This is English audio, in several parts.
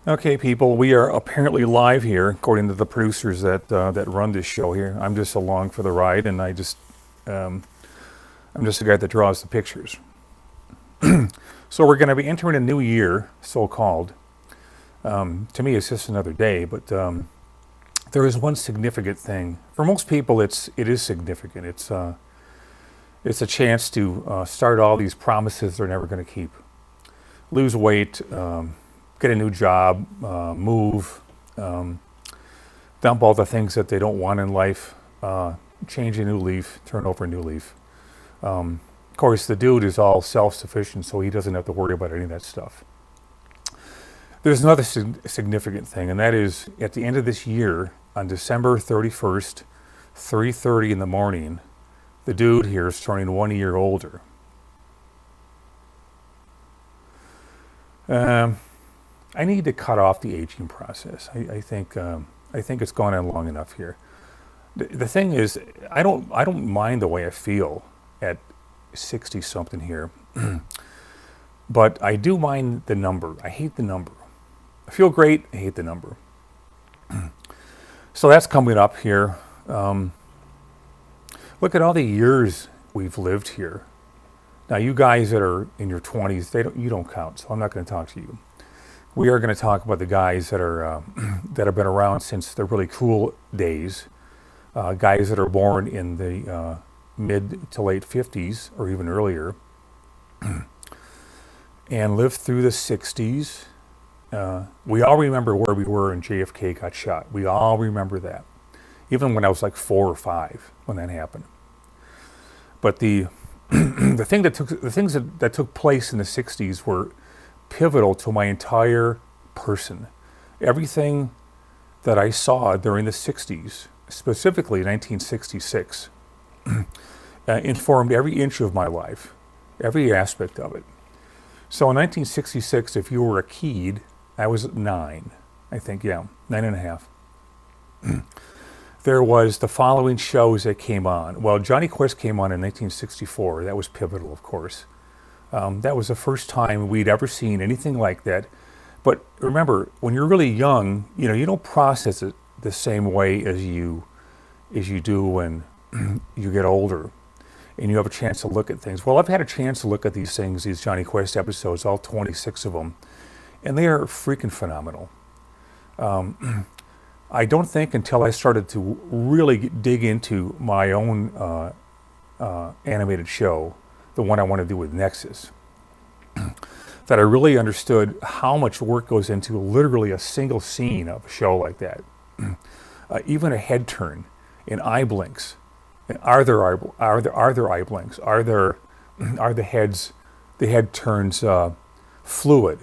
Okay, people, we are apparently live here, according to the producers that run this show here. I'm just along for the ride, and um, I'm just the guy that draws the pictures. So we're going to be entering a new year, so-called. To me, it's just another day, but there is one significant thing. For most people, it is significant. It's a chance to start all these promises they're never going to keep. Lose weight. Get a new job, move, dump all the things that they don't want in life, change a new leaf, turn over a new leaf. Of course, the dude is all self-sufficient, so he doesn't have to worry about any of that stuff. There's another significant thing, and that is at the end of this year, on December 31st, 3:30 in the morning, the dude here is turning 1 year older. I need to cut off the aging process. I think it's gone on long enough here. The thing is, I don't mind the way I feel at 60 something here, but I do mind the number. I hate the number. I feel great. I hate the number. So that's coming up here. Look at all the years we've lived here. Now, you guys that are in your 20s, you don't count. So I'm not going to talk to you. We are going to talk about the guys that are that have been around since the really cool days, guys that are born in the mid to late 50s or even earlier, and lived through the 60s. We all remember where we were when JFK got shot. We all remember that, even when I was like 4 or 5 when that happened. But the things that took place in the 60s were pivotal to my entire person. Everything that I saw during the 60s, specifically 1966, informed every inch of my life, every aspect of it. So in 1966, if you were a kid, I was 9, I think, 9.5. There was the following shows that came on. Well, Johnny Quest came on in 1964. That was pivotal, of course. That was the first time we'd ever seen anything like that. But remember, when you're really young, you don't process it the same way as you do when you get older and you have a chance to look at things. Well, I've had a chance to look at these things, these Johnny Quest episodes, all 26 of them, and they are freaking phenomenal. I don't think until I started to really dig into my own animated show, the one I want to do with Nexus, that I really understood how much work goes into literally a single scene of a show like that. Even a head turn in eye blinks. Are there eye blinks? Are the head turns fluid?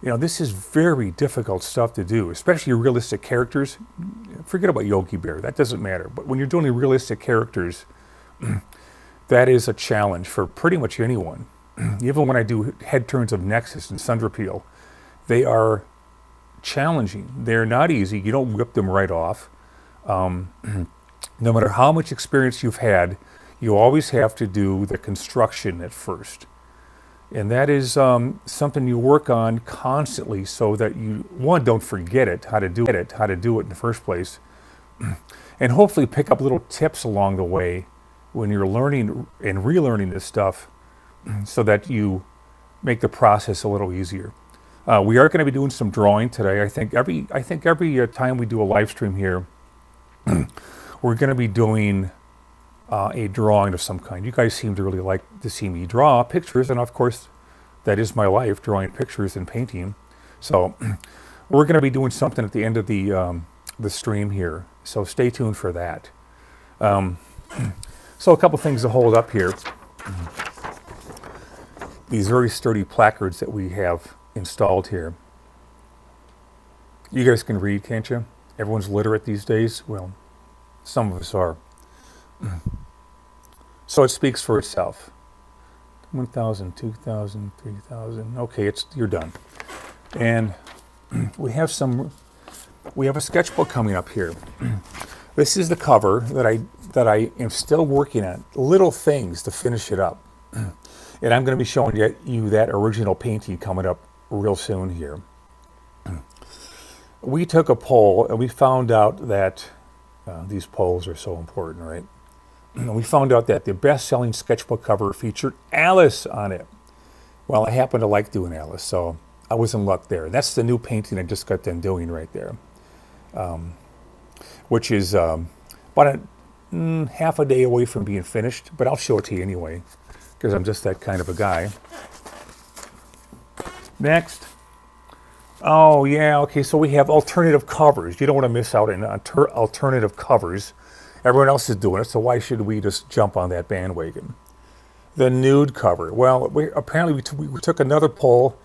This is very difficult stuff to do, especially realistic characters. Forget about Yogi Bear, that doesn't matter. But when you're doing realistic characters, that is a challenge for pretty much anyone. Even when I do head turns of Nexus and Sunderpeel, they are challenging. They're not easy. You don't whip them right off. No matter how much experience you've had, you always have to do the construction at first. And that is something you work on constantly so that you, one, don't forget how to do it in the first place, and hopefully pick up little tips along the way when you're learning and relearning this stuff so that you make the process a little easier. We are going to be doing some drawing today. I think every time we do a live stream here, we're going to be doing a drawing of some kind. You guys seem to really like to see me draw pictures, and of course, that is my life, drawing pictures and painting. So we're going to be doing something at the end of the stream here. So stay tuned for that. So a couple things to hold up here. These very sturdy placards that we have installed here. You guys can read, can't you? Everyone's literate these days. Well, some of us are. So it speaks for itself. 1,000, 2,000, 3,000. Okay, you're done. And we have a sketchbook coming up here. This is the cover that I am still working on. Little things to finish it up. And I'm going to be showing you that original painting coming up real soon here. we took a poll and we found out that these polls are so important, right? And we found out that the best-selling sketchbook cover featured Alice on it. Well, I happen to like doing Alice, so I was in luck there. That's the new painting I just got done doing right there, which is about half a day away from being finished, but I'll show it to you anyway, because I'm just that kind of a guy. Next. Oh, yeah, okay, so we have alternative covers. You don't want to miss out on alternative covers. Everyone else is doing it, so why should we just jump on that bandwagon? The nude cover. Well, apparently we took another poll,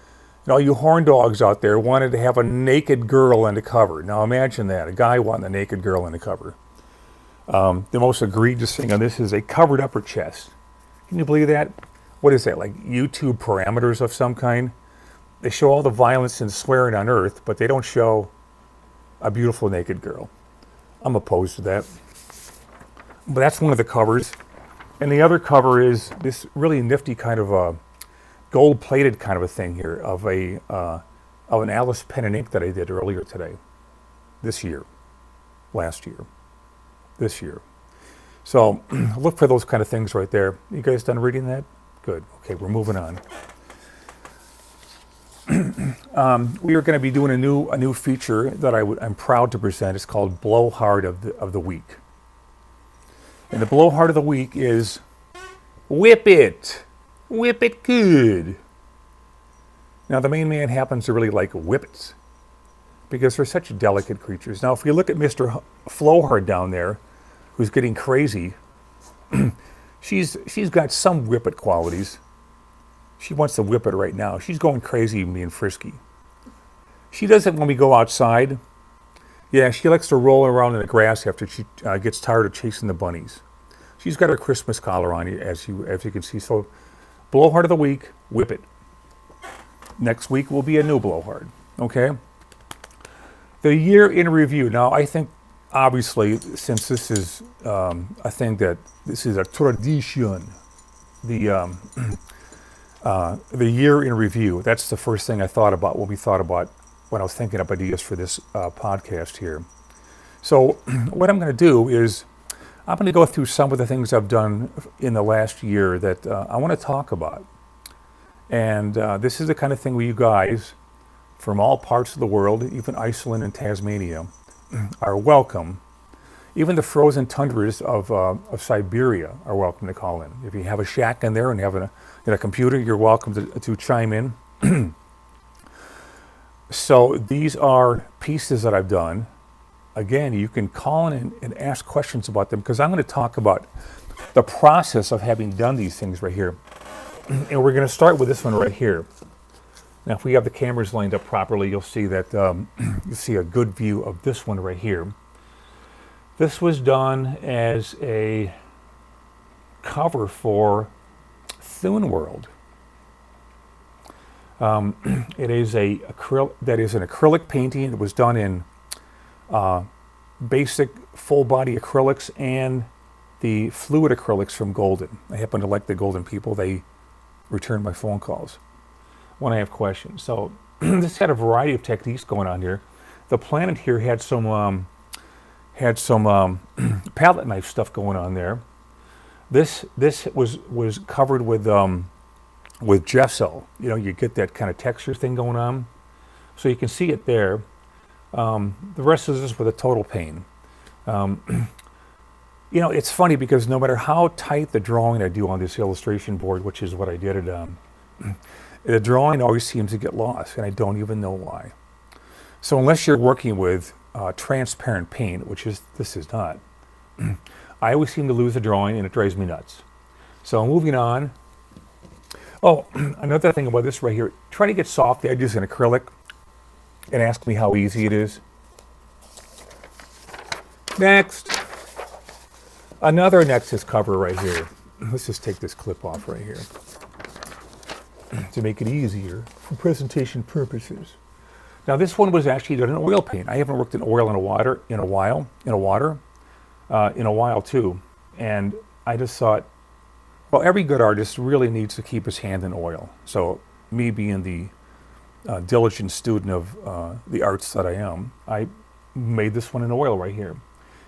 and all you horn dogs out there wanted to have a naked girl on the cover. Now imagine that, a guy wanting a naked girl on the cover. The most egregious thing on this is a covered upper chest. Can you believe that? What is that, like YouTube parameters of some kind? They show all the violence and swearing on earth, but they don't show a beautiful naked girl. I'm opposed to that. But that's one of the covers. And the other cover is this really nifty kind of a gold-plated kind of a thing here of an Alice pen and ink that I did earlier today. This year. Last year. This year. So look for those kind of things right there. You guys done reading that? Good. Okay, we're moving on. We are going to be doing a new feature that I'm proud to present. It's called Blowhard of the Week. And the blowhard of the week is whip it. Whip it good. Now the main man happens to really like whippets because they're such delicate creatures. Now if we look at Mr. Flowhard down there, who's getting crazy, she's got some whippet qualities. She wants to whip it right now. She's going crazy and being frisky. She does it when we go outside. Yeah, she likes to roll around in the grass after she gets tired of chasing the bunnies. She's got her Christmas collar on, as you can see. So, blowhard of the week, whip it. Next week will be a new blowhard. Okay. The year in review. Now, I think obviously, since this is a thing that this is a tradition, the year in review. That's the first thing I thought about when I was thinking up ideas for this podcast here. So what I'm going to do is I'm going to go through some of the things I've done in the last year that I want to talk about. And this is the kind of thing where you guys from all parts of the world, even Iceland and Tasmania, are welcome. Even the frozen tundras of Siberia are welcome to call in. If you have a shack in there and have a computer, you're welcome to chime in. So these are pieces that I've done. Again, you can call in and ask questions about them because I'm going to talk about the process of having done these things right here. And we're going to start with this one right here. Now, if we have the cameras lined up properly, you'll see that you'll see a good view of this one right here. This was done as a cover for Thune World. It is an acrylic painting. It was done in basic full body acrylics and the fluid acrylics from Golden. I happen to like the Golden people. They return my phone calls when I have questions. So this had a variety of techniques going on here. The planet here had some palette knife stuff going on there. This was covered with gesso. You know, you get that kind of texture thing going on. So you can see it there. The rest is just with a total pain. You know, it's funny because no matter how tight the drawing I do on this illustration board, which is what I did it, the drawing always seems to get lost, and I don't even know why. So unless you're working with transparent paint, which this is not, I always seem to lose the drawing, and it drives me nuts. So moving on. Oh, another thing about this right here, try to get soft edges in acrylic and ask me how easy it is. Next. Another Nexus cover right here. Let's just take this clip off right here to make it easier for presentation purposes. Now this one was actually done in oil paint. I haven't worked in oil in a while too. And I just thought, well, every good artist really needs to keep his hand in oil. So me being the diligent student of the arts that I am, I made this one in oil right here.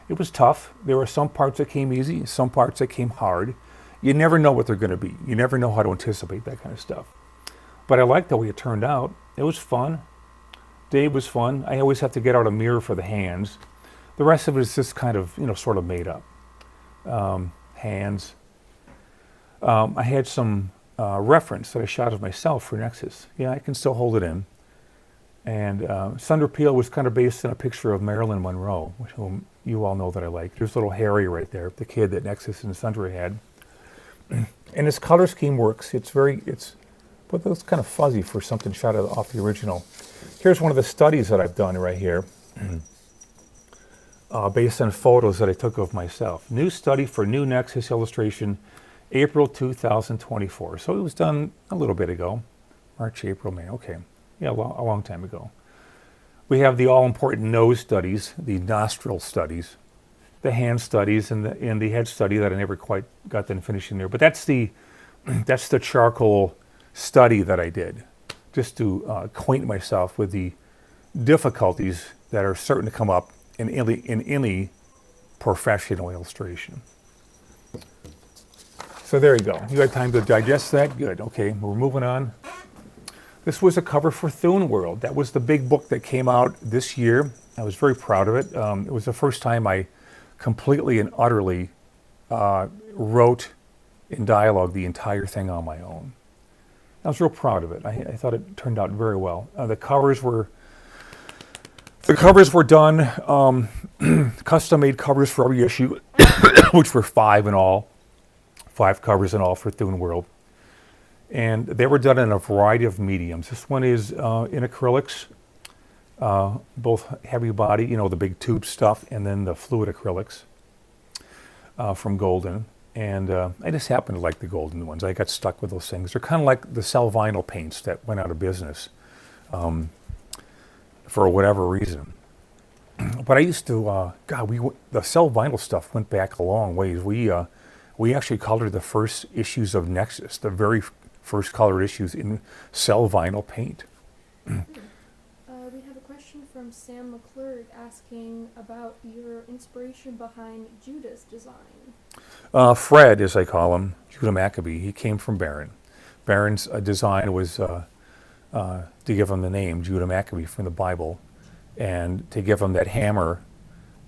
It was tough. There were some parts that came easy, some parts that came hard. You never know what they're going to be. You never know how to anticipate that kind of stuff. But I liked the way it turned out. It was fun. Dave was fun. I always have to get out a mirror for the hands. The rest of it is just kind of, sort of made up. Hands. I had some reference that I shot of myself for Nexus. Yeah, I can still hold it in. And Thunder Peel was kind of based on a picture of Marilyn Monroe, which you all know that I like. There's little Harry right there, the kid that Nexus and Thunder had. And his color scheme works. But it's kind of fuzzy for something shot off the original. Here's one of the studies that I've done right here, based on photos that I took of myself. New study for new Nexus illustration, April 2024. So it was done a little bit ago, March, April, May. Okay, yeah, a long time ago. We have the all-important nose studies, the nostril studies, the hand studies, and the head study that I never quite got done finishing there. But that's the charcoal study that I did, just to acquaint myself with the difficulties that are certain to come up in any professional illustration. So there you go. You had time to digest that? Good. Okay, we're moving on. This was a cover for Thune World. That was the big book that came out this year. I was very proud of it. It was the first time I completely and utterly wrote in dialogue the entire thing on my own. I was real proud of it. I thought it turned out very well. The covers were done, custom-made covers for every issue, which were 5 in all, 5 covers in all for Thune World. And they were done in a variety of mediums. This one is in acrylics, both heavy body, the big tube stuff, and then the fluid acrylics from Golden. And I just happen to like the Golden ones. I got stuck with those things. They're kind of like the Cell Vinyl paints that went out of business for whatever reason. But I used to, the Cell Vinyl stuff went back a long ways. We actually colored the first issues of Nexus, the very first colored issues in Cell Vinyl paint. We have a question from Sam McClurg asking about your inspiration behind Judah's design. Fred, as I call him, Judah Maccabee, he came from Barron. Barron's design was to give him the name, Judah Maccabee, from the Bible, and to give him that hammer.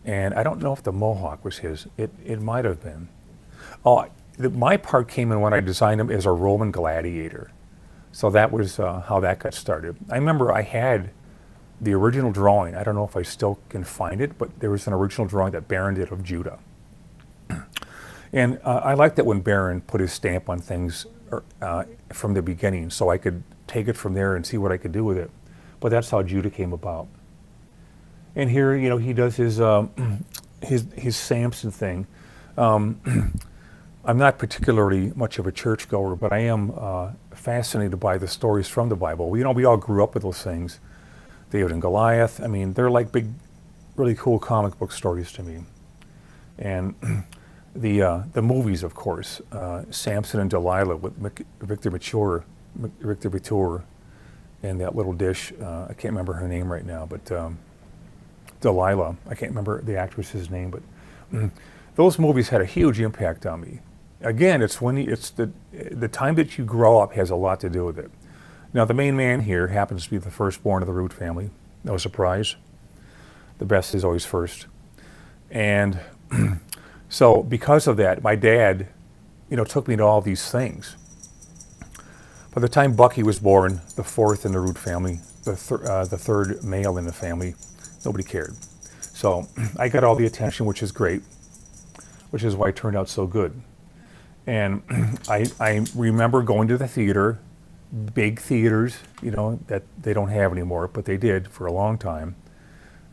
And I don't know if the mohawk was his. It might have been. My part came in when I designed him as a Roman gladiator. So that was how that got started. I remember I had the original drawing. I don't know if I still can find it, but there was an original drawing that Barron did of Judah. And I liked that when Barron put his stamp on things from the beginning, so I could take it from there and see what I could do with it. But that's how Judah came about. And here, he does his Samson thing. I'm not particularly much of a churchgoer, but I am fascinated by the stories from the Bible. We all grew up with those things. David and Goliath. I mean, they're like big, really cool comic book stories to me. And the movies, of course, Samson and Delilah with Victor Mature, and that little dish. I can't remember her name right now, but Delilah. I can't remember the actress's name, but those movies had a huge impact on me. Again, it's the time that you grow up has a lot to do with it. Now, the main man here happens to be the firstborn of the Root family. No surprise. The best is always first. And so because of that, my dad, took me to all these things. By the time Bucky was born, the 4th in the Root family, the 3rd male in the family, nobody cared. So I got all the attention, which is great, which is why it turned out so good. And I remember going to the theater, big theaters, that they don't have anymore, but they did for a long time.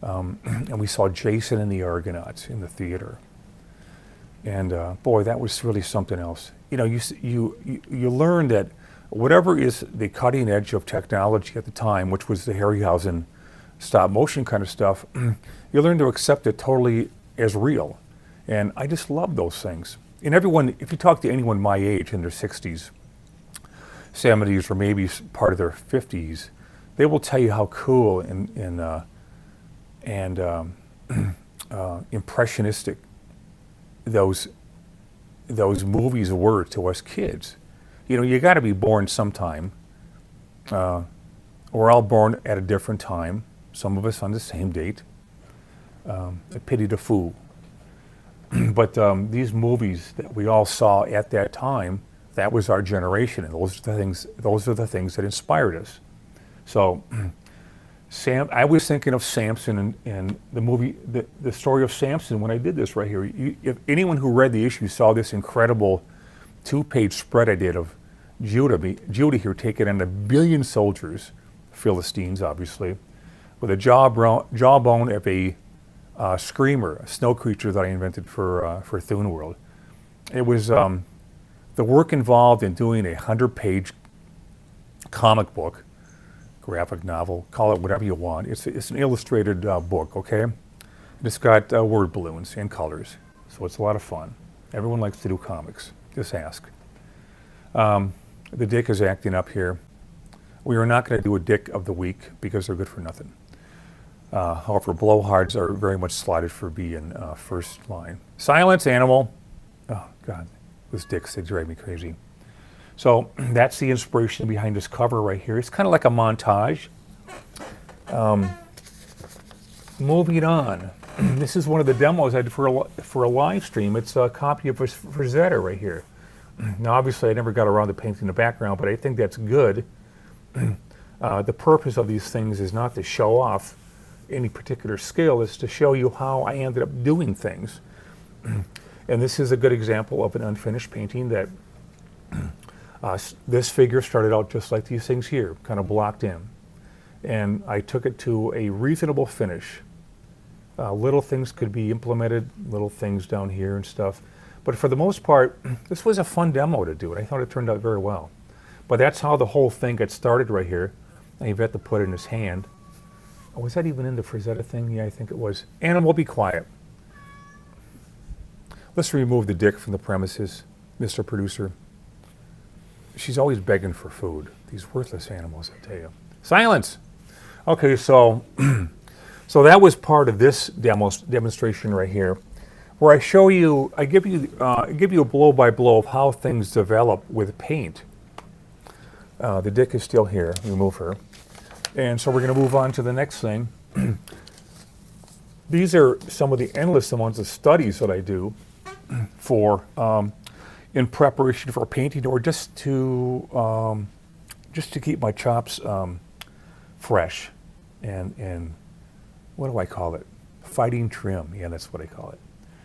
And we saw Jason and the Argonauts in the theater. And boy, that was really something else. You learn that whatever is the cutting edge of technology at the time, which was the Harryhausen stop motion kind of stuff, you learn to accept it totally as real. And I just love those things. And everyone, if you talk to anyone my age in their 60s, 70s, or maybe part of their 50s, they will tell you how cool and impressionistic those movies were to us kids. You know, you got to be born sometime. We're all born at a different time. Some of us on the same date. A pity the fool. But these movies that we all saw at that time, that was our generation, and those are the things that inspired us. So, I was thinking of Samson and the movie, the story of Samson when I did this right here. If anyone who read the issue saw this incredible 2-page spread I did of Judah here taking on 1 billion soldiers, Philistines obviously, with a jawbone of a screamer, a snow creature that I invented for Thune World. It was the work involved in doing a 100-page comic book, graphic novel, call it whatever you want. It's an illustrated book, okay? And it's got word balloons and colors, so it's a lot of fun. Everyone likes to do comics. Just ask. The dick is acting up here. We are not going to do a dick of the week because they're good for nothing. However, blowhards are very much slotted for being first line. Silence, animal. Oh, God, those dicks, they drive me crazy. So that's the inspiration behind this cover right here. It's kind of like a montage. Moving on. This is one of the demos I did for a live stream. It's a copy of Frazetta right here. Now, obviously, I never got around to painting the background, but I think that's good. The purpose of these things is not to show off any particular skill, it's to show you how I ended up doing things. And this is a good example of an unfinished painting that this figure started out just like these things here, kind of blocked in. And I took it to a reasonable finish. Little things could be implemented, little things down here and stuff. But for the most part, this was a fun demo to do, and I thought it turned out very well. But that's how the whole thing got started right here. And Yvette to put it in his hand. Oh, was that even in the Frazetta thing? Yeah, I think it was. Animal, be quiet. Let's remove the dick from the premises, Mr. Producer. She's always begging for food. These worthless animals, I tell you. Silence! Okay, so so that was part of this demonstration right here, where I show you, I give you a blow-by-blow of how things develop with paint. The dick is still here. Remove her. And so we're going to move on to the next thing. These are some of the endless amounts of studies that I do for in preparation for painting, or just to keep my chops fresh and what do I call it? Fighting trim. Yeah, that's what I call it.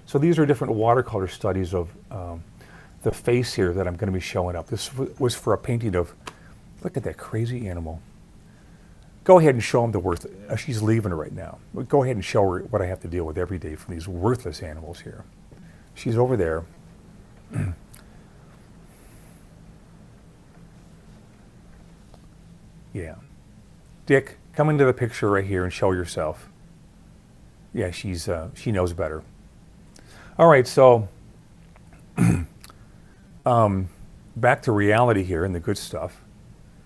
So these are different watercolor studies of the face here that I'm going to be showing up. This was for a painting of, look at that crazy animal. Go ahead and show them the worth. She's leaving right now. Go ahead and show her what I have to deal with every day from these worthless animals here. She's over there. Yeah. Dick, come into the picture right here and show yourself. Yeah, she knows better. All right, so back to reality here and the good stuff.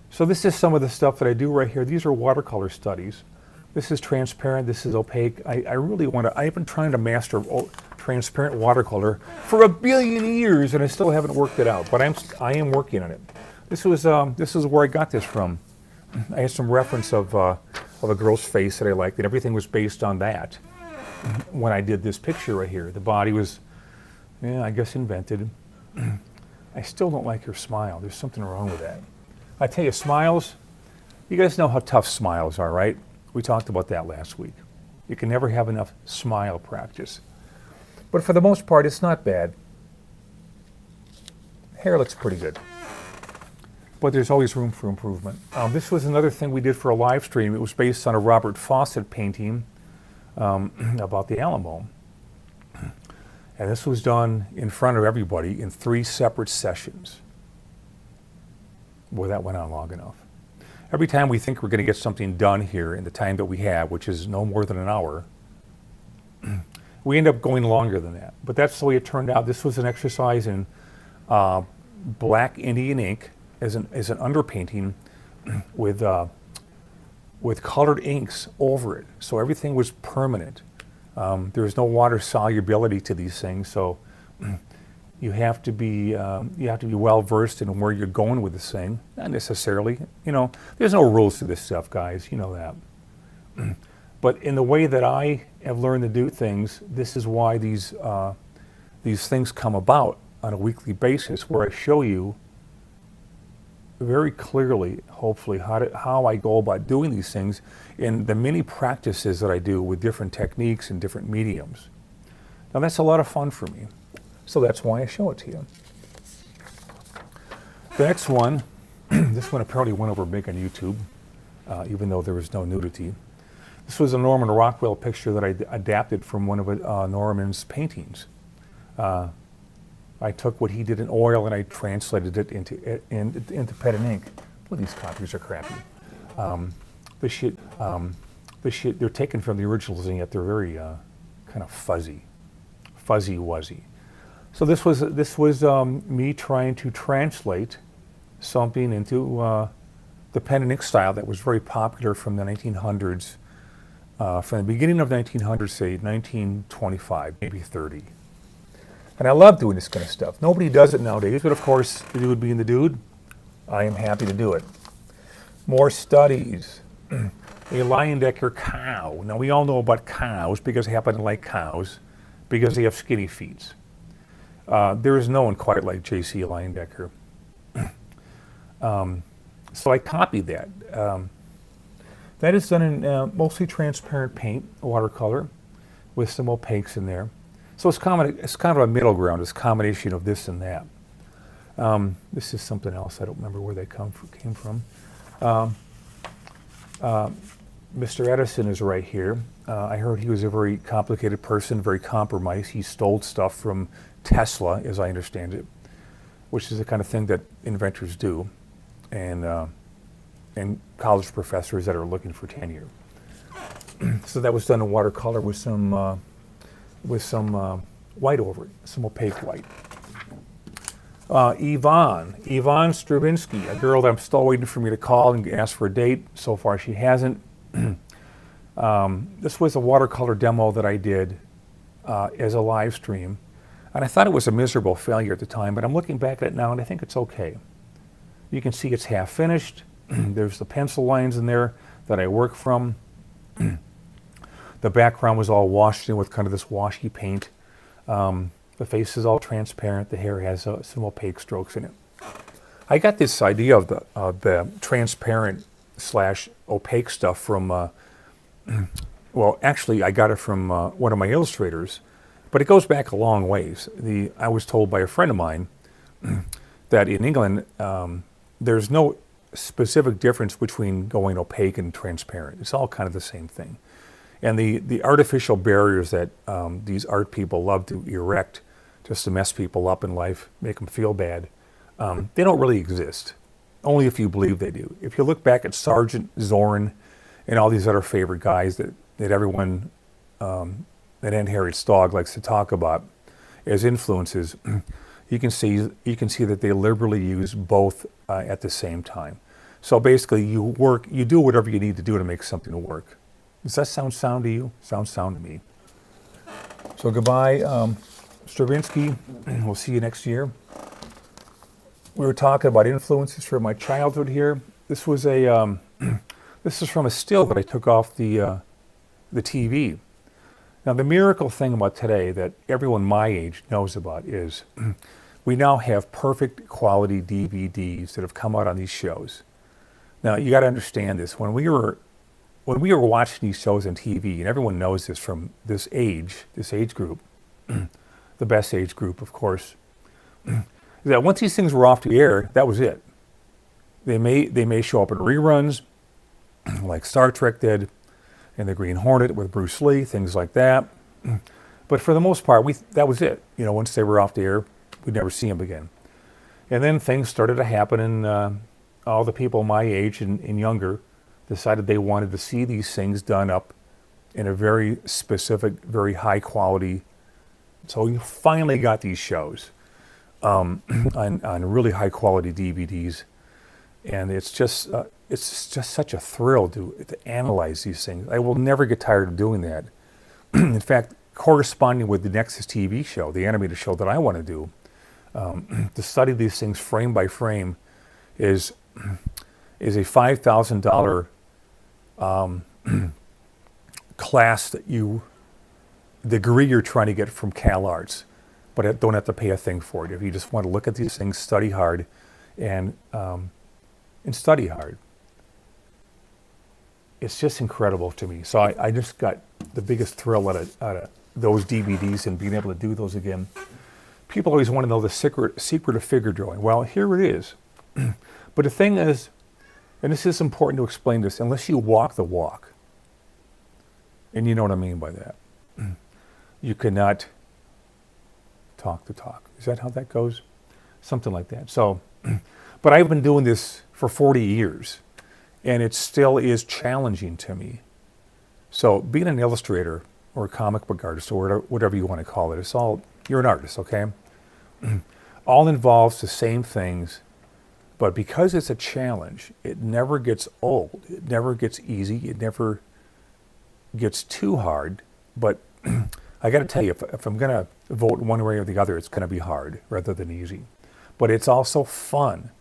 So this is some of the stuff that I do right here. These are watercolor studies. This is transparent, this is opaque. I really want to, I've been trying to master transparent watercolor for 1 billion years and I still haven't worked it out, but I am working on it. This is where I got this from. I had some reference of a girl's face that I liked, and everything was based on that. When I did this picture right here, the body was, yeah, I guess invented. I still don't like her smile. There's something wrong with that. I tell you, smiles, you guys know how tough smiles are, right? We talked about that last week. You can never have enough smile practice. But for the most part, it's not bad. Hair looks pretty good. But there's always room for improvement. This was another thing we did for a live stream. It was based on a Robert Fawcett painting about the Alamo. And this was done in front of everybody in 3 separate sessions. Boy, that went on long enough. Every time we think we're going to get something done here in the time that we have, which is no more than an hour, we end up going longer than that. But that's the way it turned out. This was an exercise in black Indian ink as an underpainting with with colored inks over it, so everything was permanent. There was no water solubility to these things, so you have to be well versed in where you're going with this thing. Not necessarily, there's no rules to this stuff, guys. You know that. But in the way that I have learned to do things, this is why these things come about on a weekly basis, where I show you very clearly, hopefully, how I go about doing these things in the many practices that I do with different techniques and different mediums. Now that's a lot of fun for me, so that's why I show it to you. The next one, this one apparently went over big on YouTube, even though there was no nudity. This was a Norman Rockwell picture that I adapted from one of Norman's paintings. I took what he did in oil and I translated it into pen and ink. Boy, these copies are crappy. The shit, they're taken from the originals, and yet they're very kind of fuzzy-wuzzy. So this was me trying to translate something into the pen and ink style that was very popular from the 1900s. From the beginning of 1900, say 1925, maybe 30. And I love doing this kind of stuff. Nobody does it nowadays, but of course, the dude being the dude, I am happy to do it. More studies. A Leyendecker cow. Now, we all know about cows because they happen to like cows, because they have skinny feet. There is no one quite like J.C. Leyendecker. So I copied that. That is done in mostly transparent paint, watercolor, with some opaques in there. So it's kind of a middle ground. It's a combination of this and that. This is something else. I don't remember where they came from. Mr. Edison is right here. I heard he was a very complicated person, very compromised. He stole stuff from Tesla, as I understand it, which is the kind of thing that inventors do, and college professors that are looking for tenure. So that was done in watercolor with some white over it, some opaque white. Yvonne Stravinsky, a girl that I'm still waiting for me to call and ask for a date. So far she hasn't. This was a watercolor demo that I did as a live stream. And I thought it was a miserable failure at the time, but I'm looking back at it now and I think it's okay. You can see it's half finished. There's the pencil lines in there that I work from. The background was all washed in with kind of this washy paint. The face is all transparent. The hair has some opaque strokes in it. I got this idea of the transparent / opaque stuff from, well, actually I got it from one of my illustrators, but it goes back a long ways. I was told by a friend of mine that in England, there's no specific difference between going opaque and transparent. It's all kind of the same thing. And the artificial barriers that these art people love to erect just to mess people up in life, make them feel bad, they don't really exist. Only if you believe they do. If you look back at Sergeant Zorn and all these other favorite guys that everyone that Aunt Harriet's dog likes to talk about as influences, you can see that they liberally use both at the same time. So basically, you do whatever you need to do to make something work. Does that sound sound to you? Sounds sound to me. So goodbye, Stravinsky. We'll see you next year. We were talking about influences from my childhood here. This was this is from a still that I took off the TV. Now the miracle thing about today that everyone my age knows about is we now have perfect quality DVDs that have come out on these shows. Now you got to understand this. When we were watching these shows on TV, and everyone knows this from this age group, the best age group, of course, is that once these things were off the air, that was it. They may show up in reruns, like Star Trek did, and the Green Hornet with Bruce Lee, things like that. But for the most part, that was it. Once they were off the air, we'd never see them again. And then things started to happen, and all the people my age and younger decided they wanted to see these things done up in a very specific, very high quality. So you finally got these shows on really high quality DVDs. And it's just such a thrill to analyze these things. I will never get tired of doing that. In fact, corresponding with the Nexus TV show, the animated show that I want to do, to study these things frame by frame is a $5,000 class degree you're trying to get from CalArts, but don't have to pay a thing for it. If you just want to look at these things, study hard, and study hard. It's just incredible to me. So I just got the biggest thrill out of those DVDs and being able to do those again. People always want to know the secret of figure drawing. Well, here it is. But the thing is, and this is important to explain this, unless you walk the walk, and you know what I mean by that, you cannot talk the talk. Is that how that goes? Something like that. So, but I've been doing this for 40 years, and it still is challenging to me. So being an illustrator or a comic book artist or whatever you want to call it, you're an artist, okay? All involves the same things, but because it's a challenge, it never gets old. It never gets easy. It never gets too hard. But I got to tell you, if I'm going to vote one way or the other, it's going to be hard rather than easy. But it's also fun.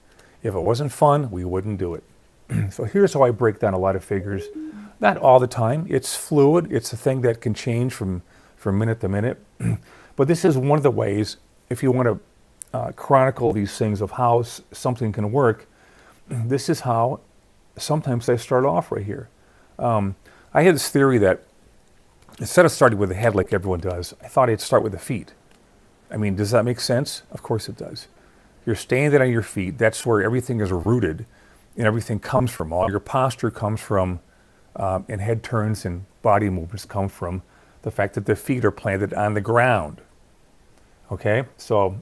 If it wasn't fun, we wouldn't do it. So here's how I break down a lot of figures. Not all the time. It's fluid. It's a thing that can change from minute to minute. But this is one of the ways, if you want to chronicle these things of how something can work, this is how sometimes I start off right here. I had this theory that instead of starting with the head like everyone does, I thought I'd start with the feet. I mean, does that make sense? Of course it does. You're standing on your feet. That's where everything is rooted and everything comes from. All your posture comes from, and head turns and body movements come from the fact that the feet are planted on the ground. Okay, so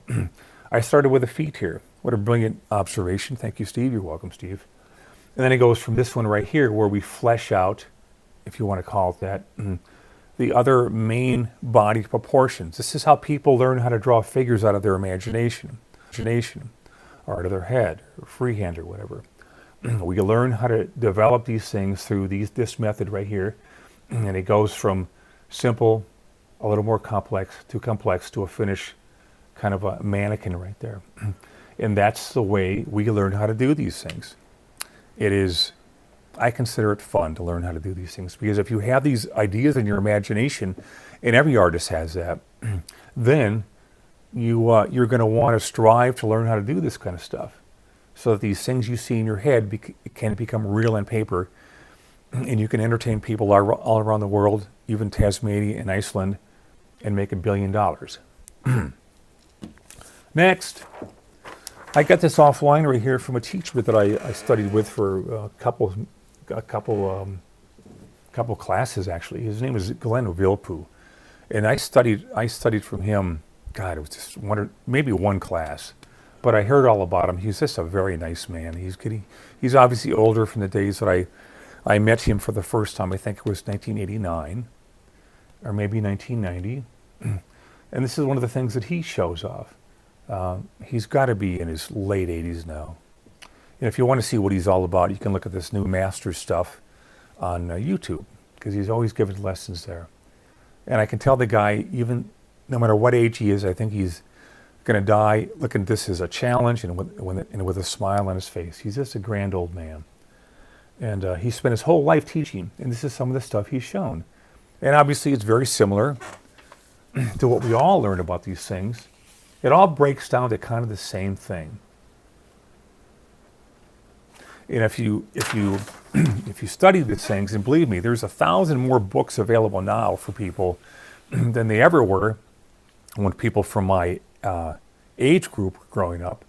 I started with the feet here. What a brilliant observation. Thank you, Steve. You're welcome, Steve. And then it goes from this one right here where we flesh out, if you want to call it that, the other main body proportions. This is how people learn how to draw figures out of their imagination, or out of their head, or freehand, or whatever. We learn how to develop these things through this method right here, and it goes from simple, a little more complex to a finished kind of a mannequin right there. And that's the way we learn how to do these things. I consider it fun to learn how to do these things, because if you have these ideas in your imagination, and every artist has that, then you're going to want to strive to learn how to do this kind of stuff, so that these things you see in your head can become real on paper, and you can entertain people all around the world, even Tasmania and Iceland, and make $1 billion. Next, I got this offline right here from a teacher that I studied with for a couple classes actually. His name is Glenn Vilpu, and I studied from him. God, it was just maybe one class, but I heard all about him. He's just a very nice man. He's obviously older from the days that I met him for the first time. I think it was 1989 or maybe 1990. And this is one of the things that he shows off. He's got to be in his late 80s now. And if you want to see what he's all about, you can look at this new master stuff on YouTube, because he's always giving lessons there. And I can tell the guy, even no matter what age he is, I think he's going to die looking at this as a challenge and with a smile on his face. He's just a grand old man. And he spent his whole life teaching, and this is some of the stuff he's shown. And obviously it's very similar to what we all learn about these things. It all breaks down to kind of the same thing. And if you study these things, and believe me, there's 1,000 more books available now for people than they ever were when people from my age group were growing up.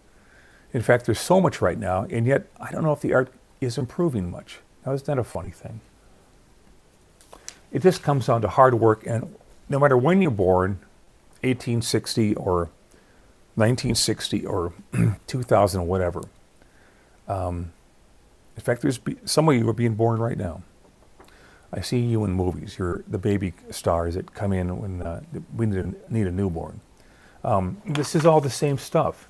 In fact, there's so much right now, and yet I don't know if the art is improving much. Now, isn't that a funny thing? It just comes down to hard work, and no matter when you're born, 1860 or 1960 or 2000, whatever. In fact, there's some of you are being born right now. I see you in movies. You're the baby stars that come in when we need a newborn. This is all the same stuff.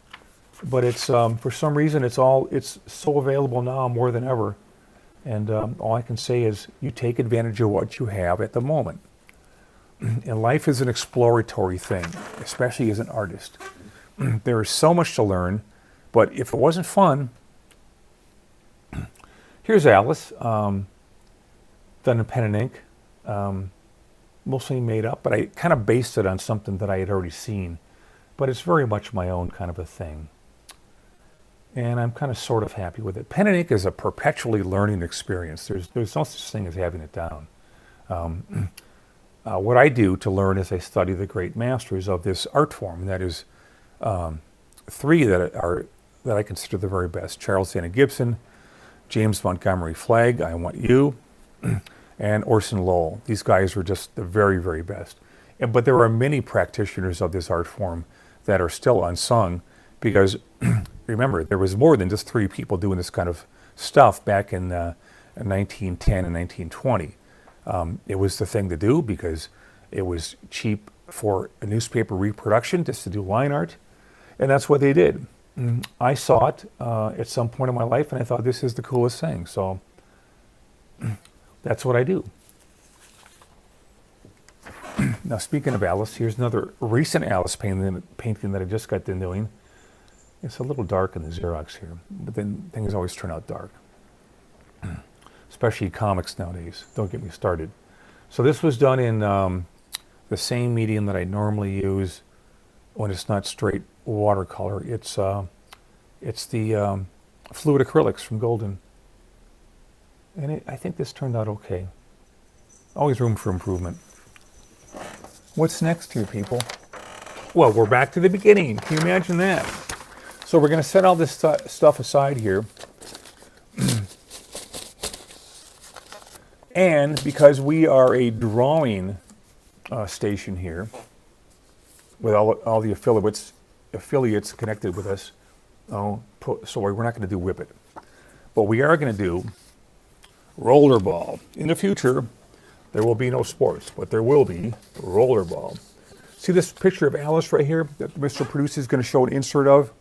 but it's for some reason it's so available now more than ever. And all I can say is you take advantage of what you have at the moment. And life is an exploratory thing, especially as an artist. There is so much to learn, but if it wasn't fun, here's Alice, done in pen and ink, mostly made up, but I kind of based it on something that I had already seen. But it's very much my own kind of a thing. And I'm kind of sort of happy with it. Pen and ink is a perpetually learning experience. There's no such thing as having it down. What I do to learn is I study the great masters of this art form. And that is three that I consider the very best: Charles Anna Gibson, James Montgomery Flagg, I Want You, and Orson Lowell. These guys were just the very, very best. But there are many practitioners of this art form that are still unsung because, remember, there was more than just three people doing this kind of stuff back in 1910 and 1920. It was the thing to do because it was cheap for a newspaper reproduction just to do line art, and that's what they did. I saw it at some point in my life, and I thought this is the coolest thing, so that's what I do. Now, speaking of Alice, here's another recent Alice painting that I just got done doing. It's a little dark in the Xerox here, but then things always turn out dark, especially comics nowadays. Don't get me started. So this was done in the same medium that I normally use when it's not straight watercolor. It's the fluid acrylics from Golden, and I think this turned out okay. Always room for improvement. What's next here, people? Well, we're back to the beginning. Can you imagine that? So we're going to set all this stuff aside here. And because we are a drawing station here, with all the affiliates connected with us, sorry, we're not going to do Whip It. But we are going to do Rollerball. In the future, there will be no sports, but there will be Rollerball. See this picture of Alice right here that Mr. Producer is going to show an insert of?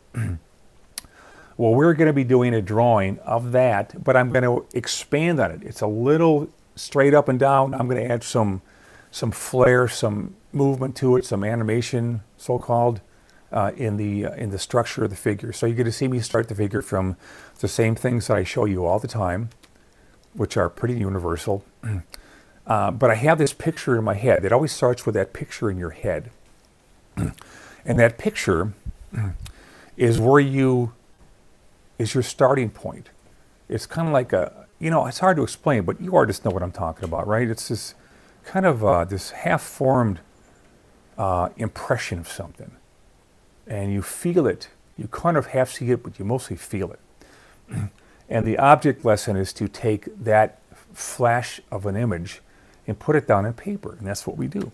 Well, we're going to be doing a drawing of that, but I'm going to expand on it. It's a little straight up and down. I'm going to add some flair, some movement to it, some animation, so-called, in the structure of the figure. So you're going to see me start the figure from the same things that I show you all the time, which are pretty universal. But I have this picture in my head. It always starts with that picture in your head. And that picture is is your starting point. It's kind of like it's hard to explain, but you artists know what I'm talking about, right? It's this kind of this half-formed impression of something. And you feel it. You kind of half see it, but you mostly feel it. And the object lesson is to take that flash of an image and put it down in paper, and that's what we do.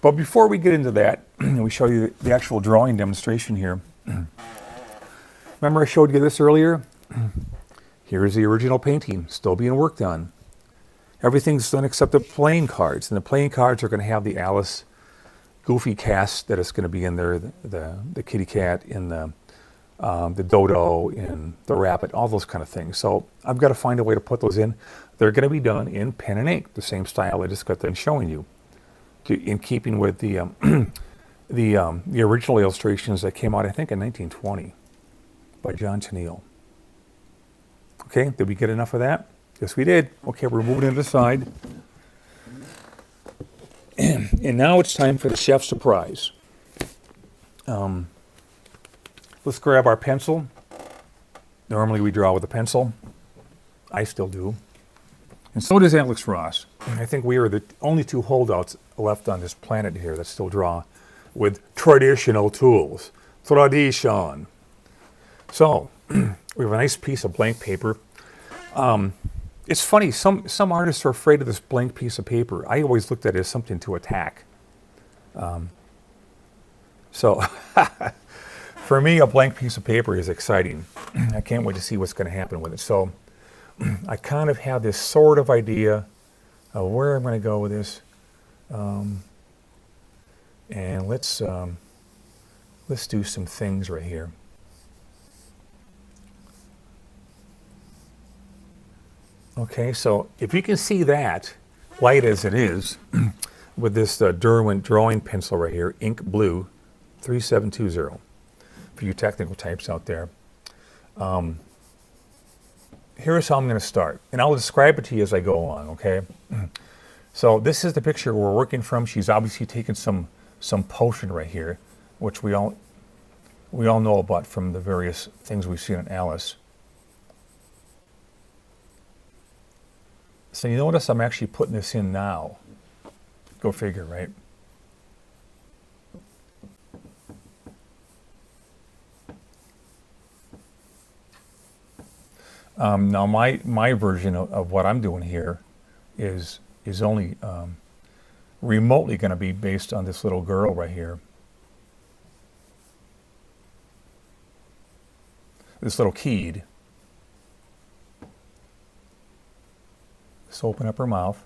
But before we get into that, we show you the actual drawing demonstration here. Remember I showed you this earlier? Here's the original painting, still being worked on. Everything's done except the playing cards, and the playing cards are going to have the Alice Goofy cast that is going to be in there, the kitty cat, in the dodo, in the rabbit, all those kind of things. So I've got to find a way to put those in. They're going to be done in pen and ink, the same style I just got done showing you, in keeping with the original illustrations that came out, I think, in 1920 by John Tenniel. Okay, did we get enough of that? Yes, we did. Okay, we're moving it aside. And now it's time for the chef surprise. Let's grab our pencil. Normally we draw with a pencil. I still do. And so does Alex Ross. I think we are the only two holdouts left on this planet here that still draw with traditional tools. Tradition. So, we have a nice piece of blank paper. It's funny, some artists are afraid of this blank piece of paper. I always looked at it as something to attack. So, for me, a blank piece of paper is exciting. I can't wait to see what's going to happen with it. So, I kind of have this sort of idea of where I'm going to go with this. And let's do some things right here. Okay, so if you can see that, light as it is, with this Derwent drawing pencil right here, ink blue 3720, for you technical types out there. Here's how I'm going to start, and I'll describe it to you as I go along, okay? So this is the picture we're working from. She's obviously taken some potion right here, which we all know about from the various things we've seen in Alice. So you notice I'm actually putting this in now. Go figure, right? Now my version of what I'm doing here is only remotely going to be based on this little girl right here. This little kid. Just open up her mouth.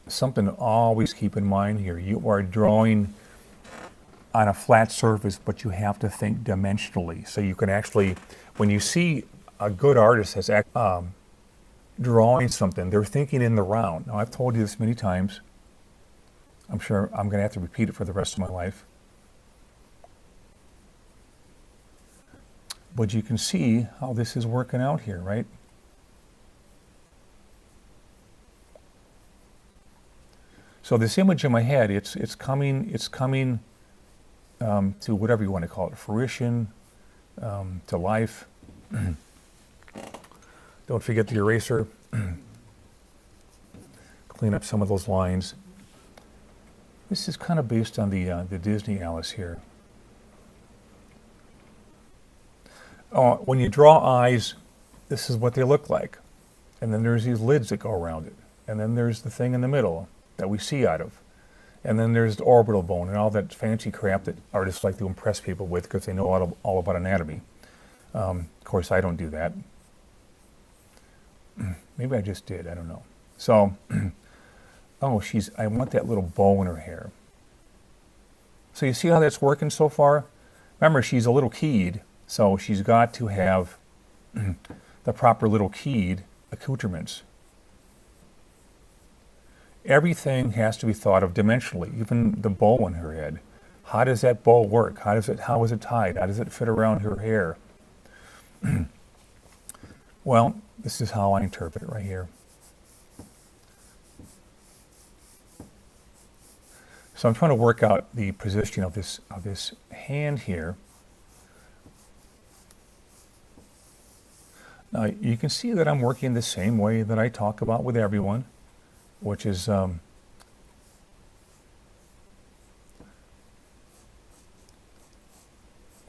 Something to always keep in mind here. You are drawing on a flat surface, but you have to think dimensionally. So you can actually, when you see a good artist has drawing something, they're thinking in the round. Now, I've told you this many times. I'm sure I'm going to have to repeat it for the rest of my life. But you can see how this is working out here, right? So this image in my head, it's coming to whatever you want to call it, fruition, to life. Don't forget the eraser. Clean up some of those lines. This is kind of based on the Disney Alice here. When you draw eyes, this is what they look like. And then there's these lids that go around it. And then there's the thing in the middle that we see out of. And then there's the orbital bone and all that fancy crap that artists like to impress people with because they know all about anatomy. Of course, I don't do that. Maybe I just did, I don't know. So, oh, I want that little bow in her hair. So you see how that's working so far? Remember, she's a little keyed, so she's got to have the proper little keyed accoutrements. Everything has to be thought of dimensionally, even the bow in her head. How does that bow work? How is it tied? How does it fit around her hair? Well, this is how I interpret it right here. So I'm trying to work out the position of this hand here. Now you can see that I'm working the same way that I talk about with everyone, which is we're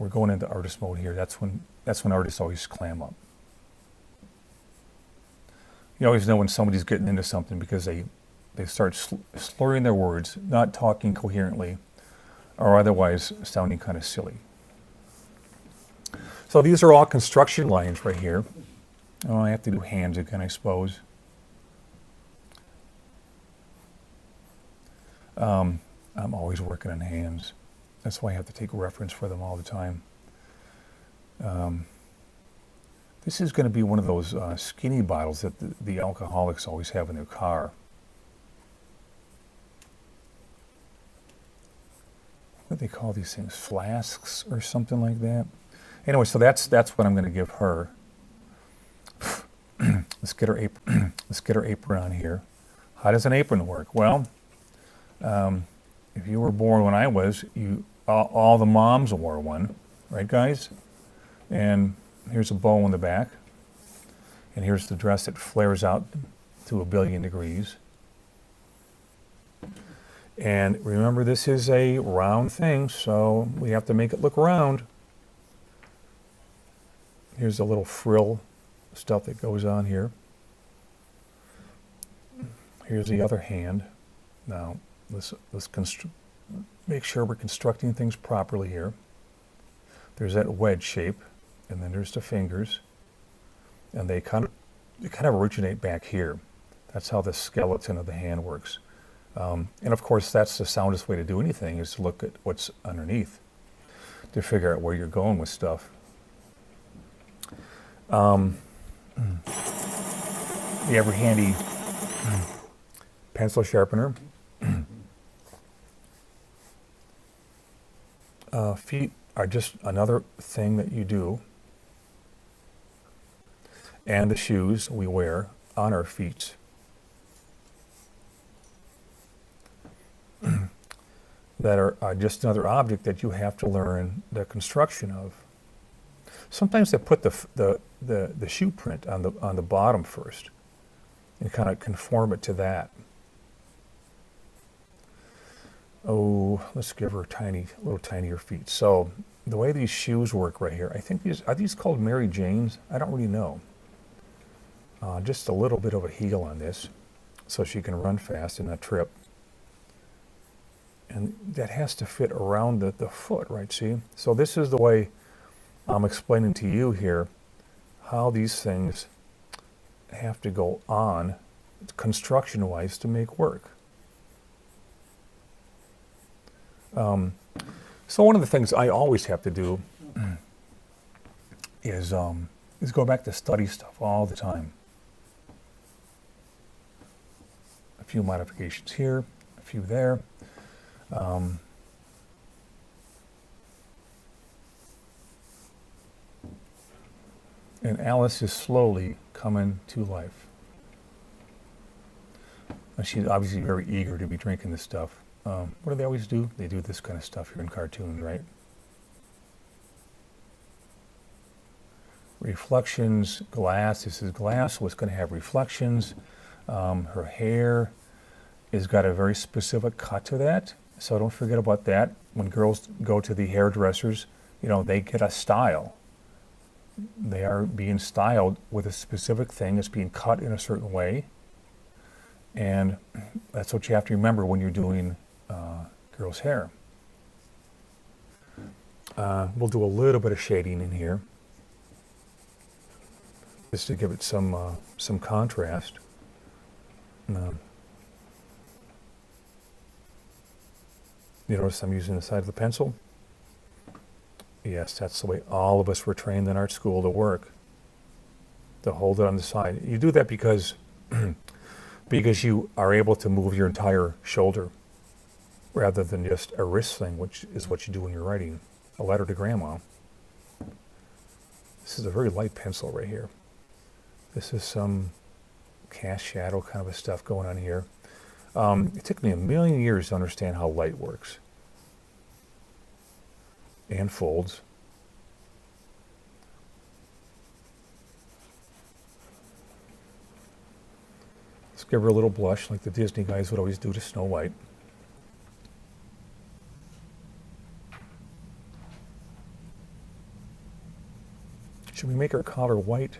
going into artist mode here. That's when artists always clam up. You always know when somebody's getting into something because they start slurring their words, not talking coherently, or otherwise sounding kind of silly. So these are all construction lines right here. Oh, I have to do hands again, I suppose. I'm always working on hands. That's why I have to take reference for them all the time. This is going to be one of those skinny bottles that the alcoholics always have in their car. What do they call these things? Flasks or something like that? Anyway, so that's what I'm going to give her. Let's get her apron. Let's get her apron on here. How does an apron work? Well, if you were born when I was, all the moms wore one, right, guys? And here's a bow in the back, and here's the dress that flares out to 1,000,000,000 degrees. And remember, this is a round thing, so we have to make it look round. Here's a little frill stuff that goes on here. Here's the other hand. Now, let's make sure we're constructing things properly here. There's that wedge shape, and then there's the fingers, and they kind of originate back here. That's how the skeleton of the hand works. And of course, that's the soundest way to do anything, is to look at what's underneath to figure out where you're going with stuff. The ever handy pencil sharpener. Feet are just another thing that you do. And the shoes we wear on our feet. That are just another object that you have to learn the construction of. Sometimes they put the shoe print on the bottom first and kind of conform it to that. Oh, let's give her little tinier feet. So the way these shoes work right here, I think are these called Mary Janes? I don't really know. Just a little bit of a heel on this so she can run fast and not trip. And that has to fit around the foot, right? See? So this is the way I'm explaining to you here how these things have to go on construction-wise to make work. So one of the things I always have to do is go back to study stuff all the time. A few modifications here, a few there. And Alice is slowly coming to life. And she's obviously very eager to be drinking this stuff. What do they always do? They do this kind of stuff here in cartoons, right? Reflections, glass. This is glass, so it's going to have reflections. Her hair has got a very specific cut to that. So don't forget about that. When girls go to the hairdressers, they get a style. They are being styled with a specific thing. It's being cut in a certain way. And that's what you have to remember when you're doing girls' hair. We'll do a little bit of shading in here, just to give it some contrast. You notice I'm using the side of the pencil? Yes, that's the way all of us were trained in art school to work, to hold it on the side. You do that because you are able to move your entire shoulder rather than just a wrist thing, which is what you do when you're writing a letter to grandma. This is a very light pencil right here. This is some cast shadow kind of a stuff going on here. It took me a million years to understand how light works and folds. Let's give her a little blush like the Disney guys would always do to Snow White. Should we make her collar white,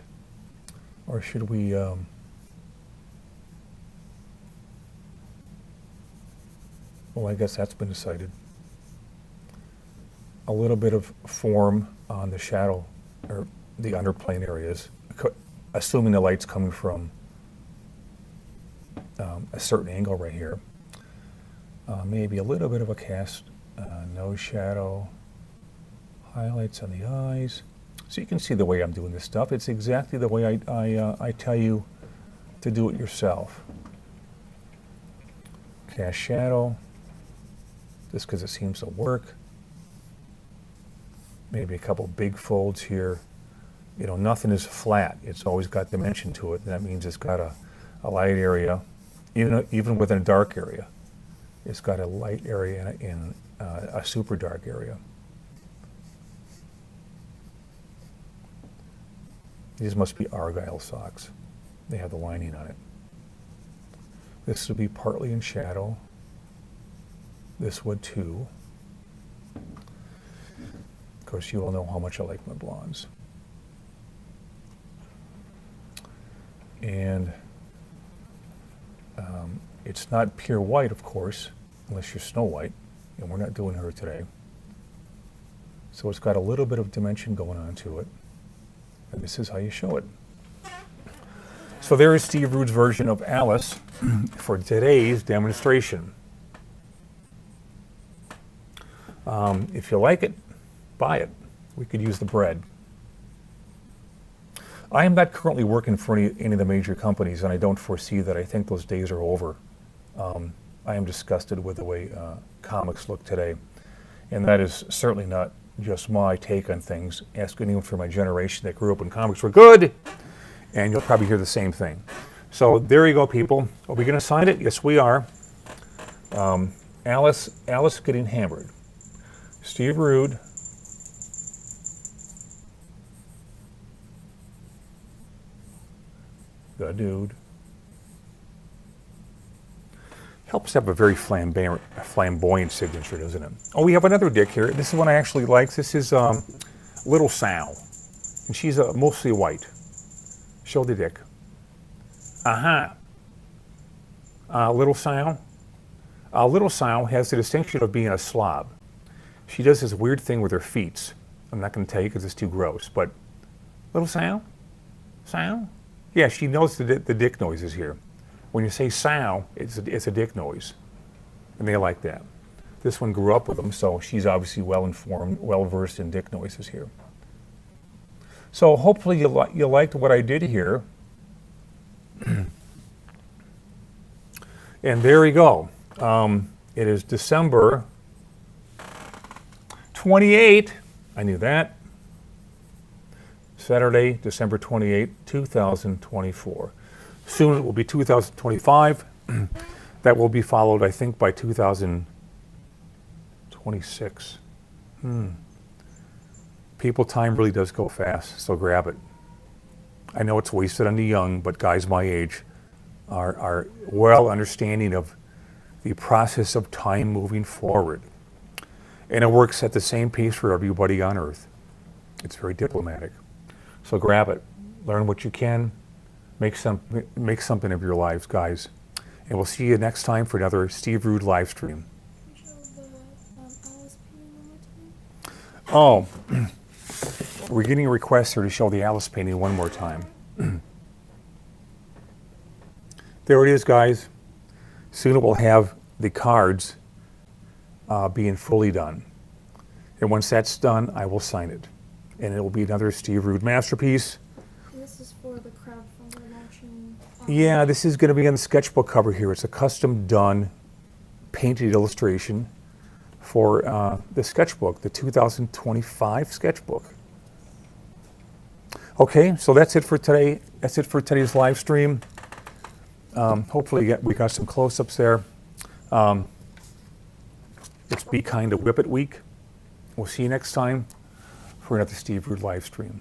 or should we well, I guess that's been decided. A little bit of form on the shadow or the underplane areas, assuming the light's coming from a certain angle right here. Maybe a little bit of a cast nose shadow, highlights on the eyes. So you can see the way I'm doing this stuff. It's exactly the way I tell you to do it yourself. Cast shadow, just because it seems to work. Maybe a couple big folds here. Nothing is flat. It's always got dimension to it. And that means it's got a light area, even within a dark area. It's got a light area and a super dark area. These must be Argyle socks. They have the lining on it. This would be partly in shadow. This would too. Of course, you all know how much I like my blondes. And it's not pure white, of course, unless you're Snow White, and we're not doing her today. So it's got a little bit of dimension going on to it, and this is how you show it. So there is Steve Rude's version of Alice for today's demonstration. If you like it, buy it. We could use the bread. I am not currently working for any of the major companies, and I don't foresee that. I think those days are over. I am disgusted with the way comics look today. And that is certainly not just my take on things. Ask anyone from my generation that grew up when comics were good, and you'll probably hear the same thing. So there you go, people. Are we going to sign it? Yes, we are. Alice getting hammered. Steve Rude. The dude. Helps have a very flamboyant signature, doesn't it? Oh, we have another Dick here. This is one I actually like. This is Little Sal. And she's mostly white. Show the Dick. Little Sal. Little Sal has the distinction of being a slob. She does this weird thing with her feet. I'm not going to tell you because it's too gross, but Little Sal? Sal? Yeah, she knows the dick noises here. When you say Sal, it's a dick noise. And they like that. This one grew up with them, so she's obviously well-informed, well-versed in dick noises here. So hopefully you liked what I did here. And there you go. It is December 28. I knew that. Saturday, December 28, 2024. Soon it will be 2025. That will be followed, I think, by 2026. People, time really does go fast, so grab it. I know it's wasted on the young, but guys my age are well understanding of the process of time moving forward. And it works at the same pace for everybody on Earth. It's very diplomatic. So grab it. Learn what you can. Make something of your lives, guys. And we'll see you next time for another Steve Rude live stream. Show the Alice painting one more time. Oh, we're getting a request here to show the Alice painting one more time. There it is, guys. Soon it will have the cards being fully done. And once that's done, I will sign it. And it will be another Steve Rude masterpiece. This is for the crowdfunder launching. Yeah, this is going to be on the sketchbook cover here. It's a custom done painted illustration for the sketchbook, the 2025 sketchbook. Okay, so that's it for today. That's it for today's live stream. Hopefully we got some close-ups there. It's Be Kind to Whip It week. We'll see you next time for another Steve Rude live stream.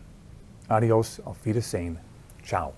Adios, auf Wiedersehen. Ciao.